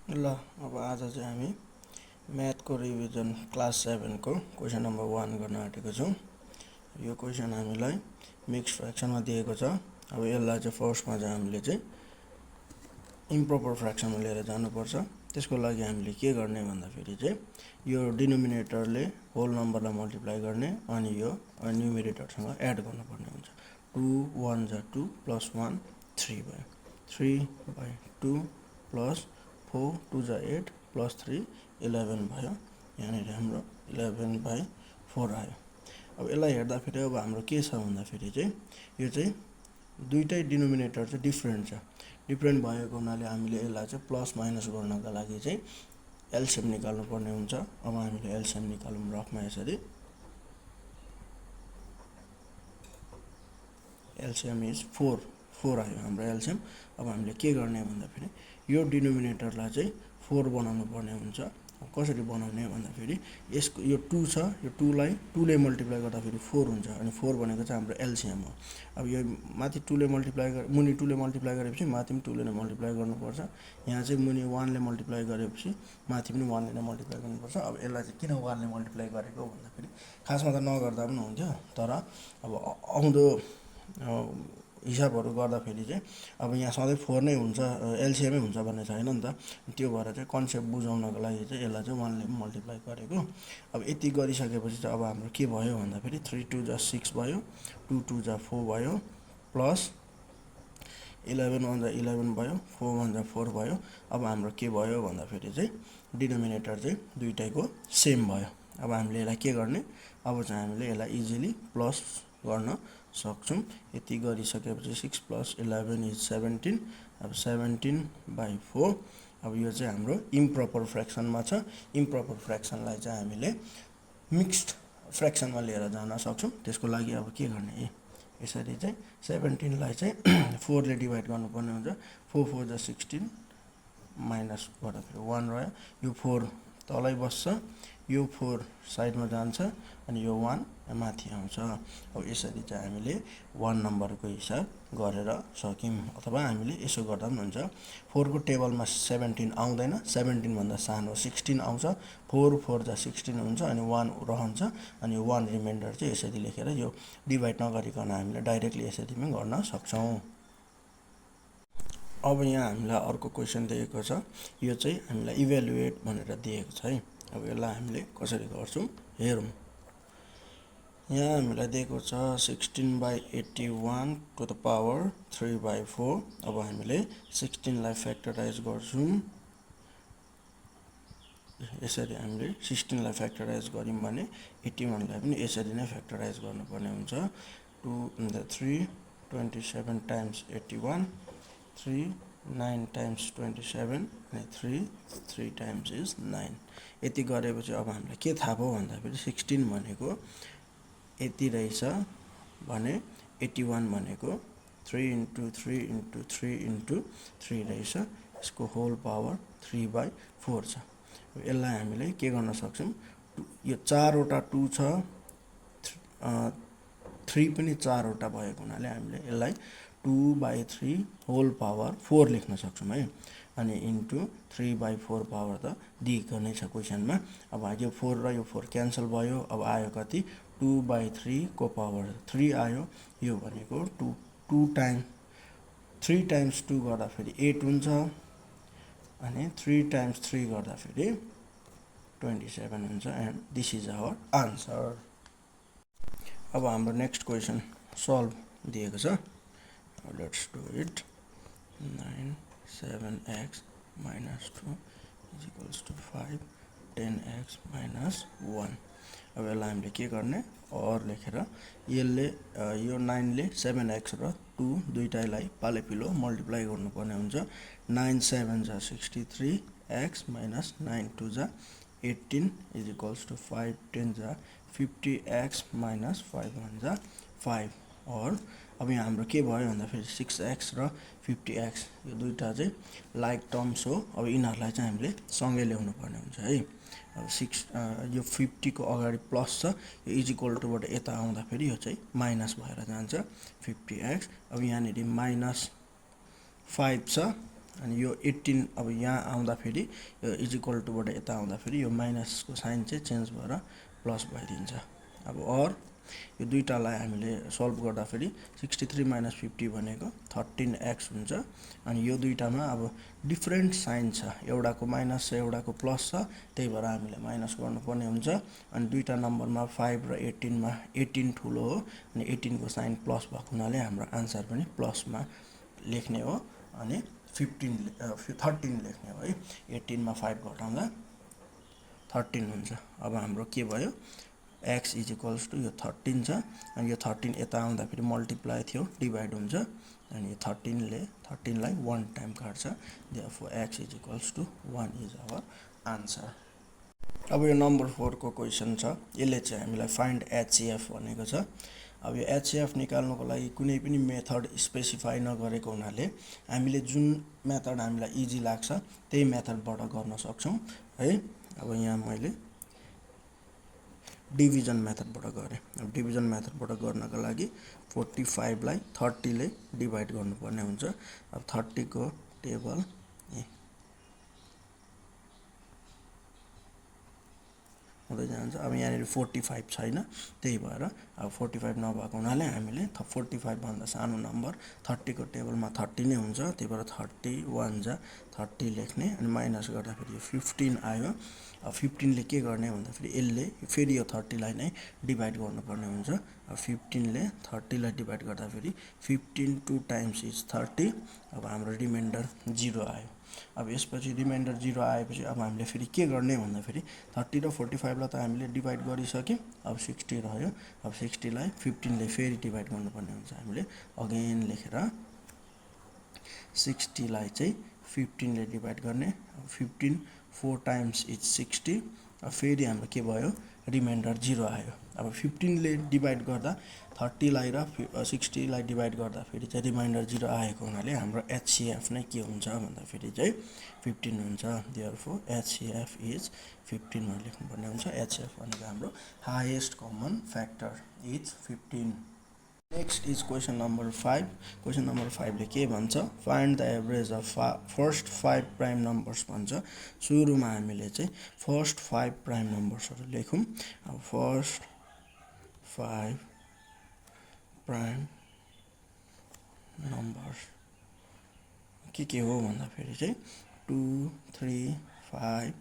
ल अब आज चाहिँ हामी म्याथको रिभिजन क्लास 7 को क्वेसन नम्बर 1 गर्न आँटेको छौँ। यो क्वेसन हामीलाई मिक्स फ्र्याक्सनमा दिएको छ। अब यसलाई चाहिँ फर्स्टमा चाहिँ हामीले चाहिँ इम्प्रोपर फ्र्याक्सनमा लिएर जानुपर्छ। त्यसको लागि हामीले के गर्ने भन्दाखेरि चाहिँ यो डिनोमिनेटरले होल नम्बरलाई मल्टिप्लाई गर्ने अनि यो न्युमेरेटरसँग एड गर्नुपर्ने हुन्छ। 2 1 जा 2 प्लस 1 3 भयो, 3/2 प्लस 4 2 जा 8 प्लस 3 11 भयो। यहाँनिर हाम्रो 11/4 आयो। अब यसलाई हेर्दाखेरि अब हाम्रो के छ भन्दाखेरि चाहिँ यो चाहिँ दुईटै डिनोमिनेटर चाहिँ डिफ्रेन्ट छ। डिफ्रेन्ट भएको हुनाले हामीले यसलाई चाहिँ प्लस माइनस गर्नका लागि चाहिँ एलसिएम निकाल्नु पर्ने हुन्छ। अब हामीले एलसिएम निकालौँ रफमा यसरी। एलसिएम इज 4 आयो हाम्रो एलसिएम। अब हामीले के गर्ने भन्दाखेरि यो डिनोमिनेटरलाई चाहिँ 4 बनाउनु पर्ने हुन्छ। कसरी बनाउने भन्दाखेरि यसको यो 2 छ, यो 2 लाई 2 ले मल्टिप्लाई गर्दाखेरि 4 हुन्छ अनि 4 भनेको चाहिँ हाम्रो एलसिएम हो। अब यो माथि 2 ले मल्टिप्लाई मुनि 2 ले मल्टिप्लाई गरेपछि माथि पनि 2 ले नै मल्टिप्लाई गर्नुपर्छ। यहाँ चाहिँ मुनि 1 ले मल्टिप्लाई गरेपछि माथि पनि 1 ले नै मल्टिप्लाई गर्नुपर्छ। अब यसलाई चाहिँ किन 1 ले मल्टिप्लाई गरेको भन्दाखेरि खासमा त नगर्दा पनि हुन्थ्यो, तर अब आउँदो हिसाबहरू गर्दाखेरि चाहिँ अब यहाँ सधैँ 4 नै हुन्छ, एलसिएमै हुन्छ भन्ने छैन नि त। त्यो भएर चाहिँ कन्सेप्ट बुझाउनको लागि चाहिँ यसलाई चाहिँ 1 ले मल्टिप्लाई गरेको। अब यति गरिसकेपछि चाहिँ अब हाम्रो के भयो भन्दाखेरि 3 2 जा 6 भयो, 2 2 जा 4 भयो, प्लस 11 1 जा 11 भयो, 4 1 जा 4 भयो। अब हाम्रो के भयो भन्दाखेरि चाहिँ डिनोमिनेटर चाहिँ दुईटैको सेम भयो। अब हामीले यसलाई के गर्ने, अब चाहिँ हामीले यसलाई इजिली प्लस गर्न सक्छौँ। यति गरिसकेपछि 6 प्लस 11 इज 17। अब 17/4। अब यो चाहिँ हाम्रो इम्प्रोपर फ्र्याक्सनमा छ। इम्प्रोपर फ्र्याक्सनलाई चाहिँ हामीले मिक्स्ड फ्र्याक्सनमा लिएर जान सक्छौँ। त्यसको लागि अब के गर्ने, यसरी चाहिँ 17 लाई चाहिँ 4 ले डिभाइड गर्नुपर्ने हुन्छ। 4 4 जा 16 माइनस गर्दाखेरि 1 रह्यो। यो 4 तलै बस्छ, यो 4 साइडमा जान्छ अनि यो 1 माथि आउँछ। अब यसरी चाहिँ हामीले 1 नम्बरको हिसाब गरेर सक्यौँ। अथवा हामीले यसो गर्दा पनि हुन्छ। 4 को टेबलमा 17 आउँदैन, 17 भन्दा सानो 16 आउँछ। 4 4 जा 16 हुन्छ अनि 1 रहन्छ अनि 1 रिमाइन्डर चाहिँ यसरी लेखेर यो डिभाइड नगरिकन हामीले डाइरेक्टली यसरी पनि गर्न सक्छौँ। अब यहाँ हामीलाई अर्को क्वेसन दिएको छ। यो चाहिँ हामीलाई इभ्यालुएट भनेर दिएको छ है। अब यसलाई हामीले कसरी गर्छौँ हेरौँ। यहाँ हामीलाई दिएको छ 16/81 टु द पावर 3/4। अब हामीले 16 लाई फ्याक्टराइज गर्छौँ। यसरी हामीले 16 लाई फ्याक्टराइज गऱ्यौँ भने 81 लाई पनि यसरी नै फ्याक्टराइज गर्नुपर्ने हुन्छ। 2 3 27 टाइम्स 81, 3 9 टाइम्स 27 अनि 3 टाइम्स इज 9। यति गरेपछि अब हामीलाई के थाहा भयो भन्दाखेरि 16 भनेको यति रहेछ भने 81 भनेको 3 × 3 × 3 × 3 रहेछ। यसको होल पावर 3/4 छ। यसलाई हामीले के गर्न सक्छौँ, यो 4 वटा 2 छ, 3 पनि 4 वटा भएको हुनाले हामीले यसलाई 2/3 होल पावर 4 लेख्न सक्छौँ है। अनि इन्टु 3/4 पावर त दिएको नै छ क्वेसनमा। अब यो 4 र यो 4 क्यान्सल भयो। अब आयो कति, 2/3 को पावर 3 आयो। यो भनेको 3 टाइम्स 2 गर्दाखेरि 8 हुन्छ अनि 3 टाइम्स 3 गर्दाखेरि 27 हुन्छ। And this is our answer. अब हाम्रो नेक्स्ट क्वेसन सल्भ दिएको छ। Let's do it. 9 7x - 2 = 5 10x - 1। अब यसलाई हामीले के गर्ने, और लेखेर यसले यो 9 ले 7x र 2 दुईटैलाई पालेपिलो मल्टिप्लाई गर्नुपर्ने हुन्छ। 9 7 जा 63, x - 9 2 जा 18 = 5 10 जा 50x - 5 1 जा 5। और अब यहाँ हाम्रो के भयो भन्दाखेरि 6x र 50x यो दुईटा चाहिँ लाइक टर्म्स हो। अब यिनीहरूलाई चाहिँ हामीले सँगै ल्याउनु पर्ने हुन्छ है। अब 6 यो 50 को अगाडि प्लस छ, यो इजिक्वल टुबाट यता आउँदाखेरि यो चाहिँ माइनस भएर जान्छ 50x। अब यहाँनिर -5 छ अनि यो 18 अब यहाँ आउँदाखेरि यो इज इक्वल टुबाट यता आउँदाखेरि यो माइनसको साइन चाहिँ चेन्ज भएर प्लस भइदिन्छ। अब यो दुईटालाई हामीले सल्भ गर्दाखेरि 63 माइनस 50 भनेको 13x हुन्छ। अनि यो दुईटामा अब डिफ्रेन्ट साइन छ, एउटाको माइनस छ एउटाको प्लस छ, त्यही भएर हामीले माइनस गर्नुपर्ने हुन्छ। अनि दुईटा नम्बरमा 5 र 18मा 18 ठुलो हो अनि 18 को साइन प्लस भएको हुनाले हाम्रो आन्सर पनि प्लसमा लेख्ने हो अनि 13 लेख्ने हो है। 18मा 5 घटाउँदा 13 हुन्छ। अब हाम्रो के भयो, x इज इक्वल्स टु यो 13 छ अनि यो 13 यता आउँदाखेरि मल्टिप्लाई थियो डिभाइड हुन्छ अनि यो 13 लाई 1 टाइम काट्छ, therefore x is equals to 1 is our answer. अब यो नम्बर 4 को क्वेसन छ, यसले चाहिँ हामीलाई फाइन्ड HCF भनेको छ। अब यो HCF निकाल्नुको लागि कुनै पनि मेथड स्पेसिफाई नगरेको हुनाले हामीले जुन मेथड हामीलाई इजी लाग्छ त्यही मेथडबाट गर्न सक्छौँ है। अब यहाँ मैले डिभिजन मेथडबाट गरेँ। अब डिभिजन मेथडबाट गर्नको लागि 45 लाई 30 ले डिभाइड गर्नुपर्ने हुन्छ। अब 30 को टेबल हुँदै जान्छ। अब यहाँनिर 45 छैन, त्यही भएर अब 45 नभएको हुनाले हामीले 45 भन्दा सानो नम्बर 30 को टेबलमा 30 नै हुन्छ, त्यही भएर 31 जा 30 लेख्ने अनि माइनस गर्दाखेरि यो 15 आयो। अब 15 ले के गर्ने भन्दाखेरि यसले फेरि यो 30 लाई नै डिभाइड गर्नुपर्ने हुन्छ। अब 15 ले 30 लाई डिभाइड गर्दाखेरि 15 2 टाइम्स इज 30। अब हाम्रो रिमाइन्डर 0 आयो। अब यसपछि रिमाइन्डर 0 आएपछि अब हामीले फेरि के गर्ने भन्दाखेरि 30 र 45 लाई त हामीले डिभाइड गरिसक्यौँ। अब 60 रह्यो। अब 60 लाई 15 ले फेरि डिभाइड गर्नुपर्ने हुन्छ। हामीले अगेन लेखेर 60 लाई चाहिँ 15 ले डिभाइड गर्ने। 15 4 टाइम्स इज 60। अब फेरि हाम्रो के भयो, रिमाइन्डर 0 आयो। अब 15 ले डिभाइड गर्दा 30 लाई र 60 लाई डिभाइड गर्दा फेरि चाहिँ रिमाइन्डर 0 आएको हुनाले हाम्रो HCF नै के हुन्छ भन्दाखेरि चाहिँ 15 हुन्छ। देयरफोर HCF इज 15 भनेर लेख्नुपर्ने हुन्छ। HCF भनेको हाम्रो highest common factor is 15। Next is question number 5। Question number 5 ले के भन्छ, find the average of first 5 prime numbers भन्छ। सुरुमा हामीले चाहिँ फर्स्ट 5 प्राइम नम्बर्सहरू लेखौँ। अब फर्स्ट 5 प्राइम नम्बर्स के हो भन्दाखेरि चाहिँ 2 3 5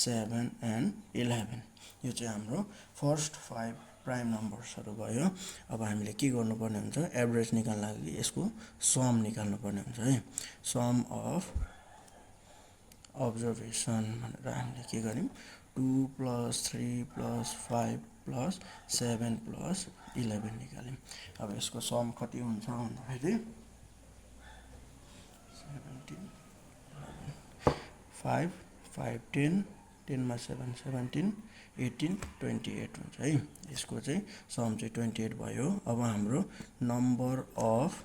7 एन्ड 11। यो चाहिँ हाम्रो फर्स्ट 5 प्राइम नम्बर्सहरू भयो। अब हामीले के गर्नुपर्ने हुन्छ, एभरेज निकाल्न लागि यसको सम निकाल्नुपर्ने हुन्छ है। सम अफ अब्जर्भेसन भनेर हामीले के गर्यौँ, 2 + 3 + 5 + 7 + 11 निकाल्यौँ। अब यसको सम कति हुन्छ भन्दाखेरि 5 5 10 10 मा 7 17 18 28 हुन्छ है। यसको चाहिँ सम चाहिँ 28 भयो। अब हाम्रो नम्बर अफ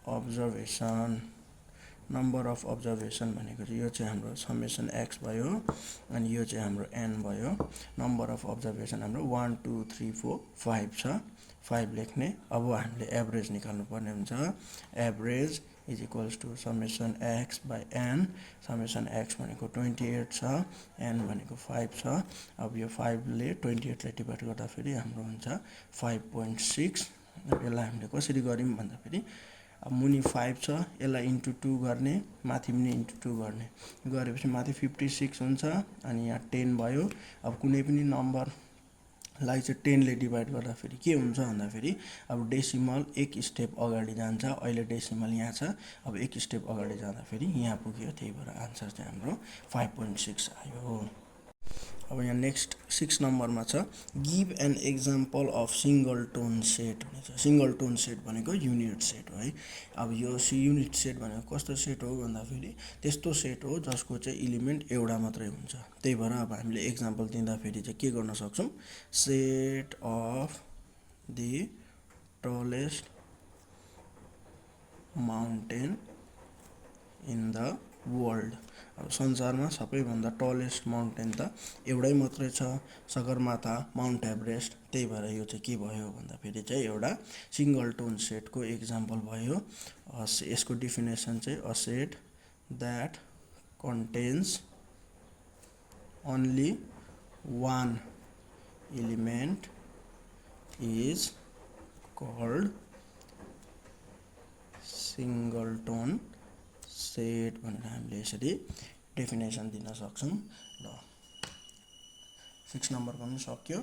अब्जर्भेसन भनेको चाहिँ यो चाहिँ हाम्रो समेसन x भयो अनि यो चाहिँ हाम्रो n भयो। नम्बर अफ अब्जर्भेसन हाम्रो 1 2 3 4 5 छ, 5 लेख्ने। अब हामीले एभरेज निकाल्नु पर्ने हुन्छ। Average is equals to summation x by n। Summation x भनेको 28 छ, n भनेको 5 छ। अब यो 5 ले 28 लाई डिभाइड गर्दाखेरि हाम्रो हुन्छ 5.6। यसलाई हामीले कसरी गर्यौँ भन्दाखेरि अब मुनि 5 छ, यसलाई इन्टु 2 गर्ने, माथि पनि इन्टु 2 गर्ने, गरेपछि माथि 56 हुन्छ अनि यहाँ 10 भयो। अब कुनै पनि नम्बरलाई चाहिँ 10 ले डिभाइड गर्दाखेरि के हुन्छ भन्दाखेरि अब डेसिमल एक स्टेप अगाडि जान्छ। अहिले डेसिमल यहाँ छ, अब एक स्टेप अगाडि जाँदाखेरि यहाँ पुग्यो, त्यही भएर आन्सर चाहिँ हाम्रो 5.6 आयो। अब यहाँ नेक्स्ट 6 नम्बरमा छ, give an example of singleton set भनेको छ। सिङ्गल टोन सेट भनेको युनिट सेट हो है। अब यो युनिट सेट भनेको कस्तो सेट हो भन्दाखेरि त्यस्तो सेट हो जसको चाहिँ इलिमेन्ट एउटा मात्रै हुन्छ। त्यही भएर अब हामीले एक्जाम्पल दिँदाखेरि चाहिँ के गर्न सक्छौँ, set of the tallest mountain in the world. अब संसारमा सबैभन्दा टलेस्ट माउन्टेन त एउटै मात्रै छ, सगरमाथा माउन्ट एभरेस्ट। त्यही भएर यो चाहिँ के भयो भन्दाखेरि चाहिँ एउटा सिङ्गल टोन सेटको एक्जाम्पल भयो। यसको डिफिनेसन चाहिँ a set that contains only one element is called singleton set भनेर हामीले यसरी डेफिनेसन दिन सक्छौं। ल 6 नम्बरको पनि सक्यो।